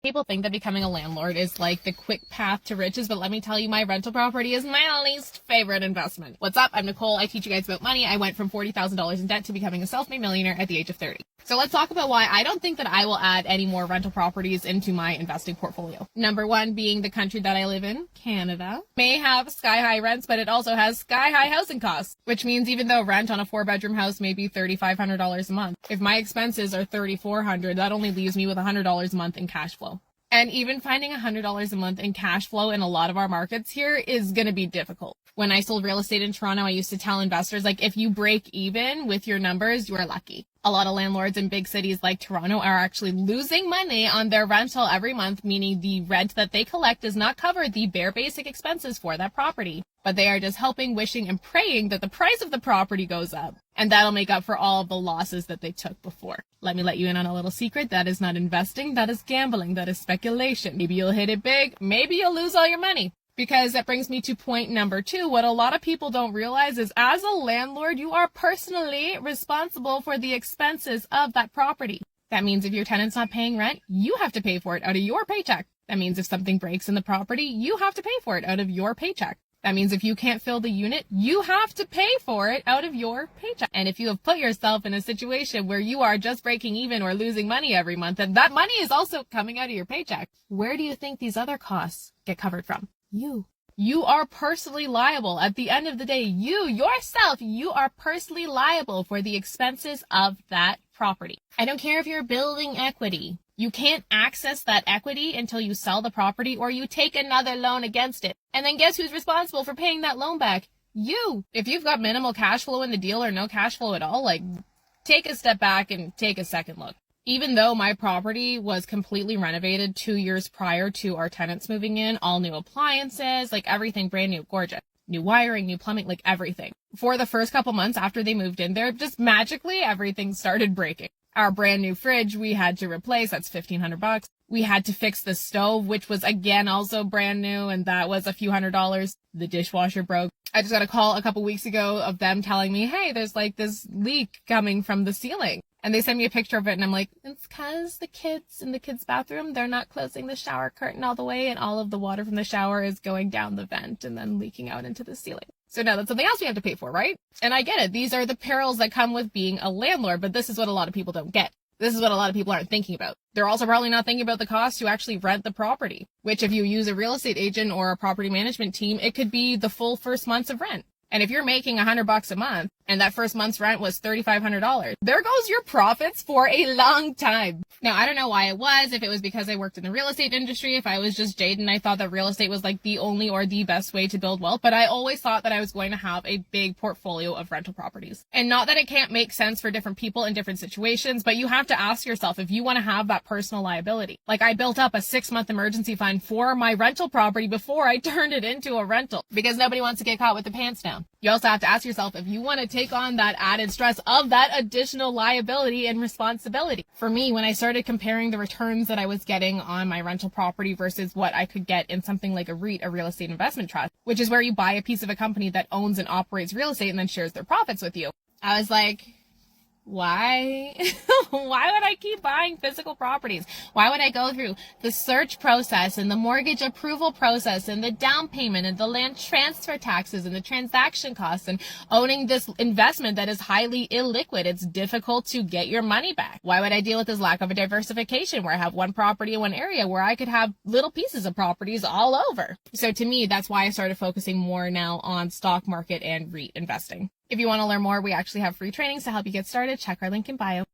People think that becoming a landlord is like the quick path to riches, but let me tell you, my rental property is my least favorite investment. What's up? I'm Nicole. I teach you guys about money. I went from $40,000 in debt to becoming a self-made millionaire at the age of 30. So let's talk about why I don't think that I will add any more rental properties into my investing portfolio. Number one being the country that I live in, Canada, may have sky-high rents, but it also has sky-high housing costs, which means even though rent on a 4-bedroom house may be $3,500 a month, if my expenses are $3,400, that only leaves me with $100 a month in cash flow. And even finding $100 a month in cash flow in a lot of our markets here is going to be difficult. When I sold real estate in Toronto, I used to tell investors, like, if you break even with your numbers, you are lucky. A lot of landlords in big cities like Toronto are actually losing money on their rental every month, meaning the rent that they collect does not cover the bare basic expenses for that property. But they are just hoping, wishing, and praying that the price of the property goes up. And that'll make up for all of the losses that they took before. Let me let you in on a little secret. That is not investing. That is gambling. That is speculation. Maybe you'll hit it big. Maybe you'll lose all your money. Because that brings me to point number 2. What a lot of people don't realize is as a landlord, you are personally responsible for the expenses of that property. That means if your tenant's not paying rent, you have to pay for it out of your paycheck. That means if something breaks in the property, you have to pay for it out of your paycheck. That means if you can't fill the unit, you have to pay for it out of your paycheck. And if you have put yourself in a situation where you are just breaking even or losing money every month, and that money is also coming out of your paycheck, where do you think these other costs get covered from? You are personally liable. At the end of the day, yourself, you are personally liable for the expenses of that property. I don't care if you're building equity. You can't access that equity until you sell the property or you take another loan against it. And then guess who's responsible for paying that loan back? You. If you've got minimal cash flow in the deal or no cash flow at all, like, take a step back and take a second look. Even though my property was completely renovated 2 years prior to our tenants moving in, all new appliances, like everything brand new, gorgeous. New wiring, new plumbing, like everything. For the first couple months after they moved in there, just magically everything started breaking. Our brand new fridge we had to replace, that's $1,500. We had to fix the stove, which was again also brand new, and that was a few $100s. The dishwasher broke. I just got a call a couple weeks ago of them telling me, hey, there's like this leak coming from the ceiling. And they sent me a picture of it, and I'm like, it's because the kids in the kids' bathroom, they're not closing the shower curtain all the way, and all of the water from the shower is going down the vent and then leaking out into the ceiling. So now that's something else we have to pay for, right? And I get it. These are the perils that come with being a landlord, but this is what a lot of people don't get. This is what a lot of people aren't thinking about. They're also probably not thinking about the cost to actually rent the property, which if you use a real estate agent or a property management team, it could be the full first months of rent. And if you're making $100 a month and that first month's rent was $3,500, there goes your profits for a long time. Now, I don't know why it was, if it was because I worked in the real estate industry, if I was just jaded and I thought that real estate was like the only or the best way to build wealth, but I always thought that I was going to have a big portfolio of rental properties. And not that it can't make sense for different people in different situations, but you have to ask yourself if you want to have that personal liability. Like I built up a 6-month emergency fund for my rental property before I turned it into a rental because nobody wants to get caught with the pants down. You also have to ask yourself if you want to take on that added stress of that additional liability and responsibility. For me, when I started comparing the returns that I was getting on my rental property versus what I could get in something like a REIT, a real estate investment trust, which is where you buy a piece of a company that owns and operates real estate and then shares their profits with you, I was like, why? Why would I keep buying physical properties? Why would I go through the search process and the mortgage approval process and the down payment and the land transfer taxes and the transaction costs and owning this investment that is highly illiquid? It's difficult to get your money back. Why would I deal with this lack of a diversification where I have one property in one area where I could have little pieces of properties all over? So to me, that's why I started focusing more now on stock market and REIT investing. If you want to learn more, we actually have free trainings to help you get started. Check our link in bio.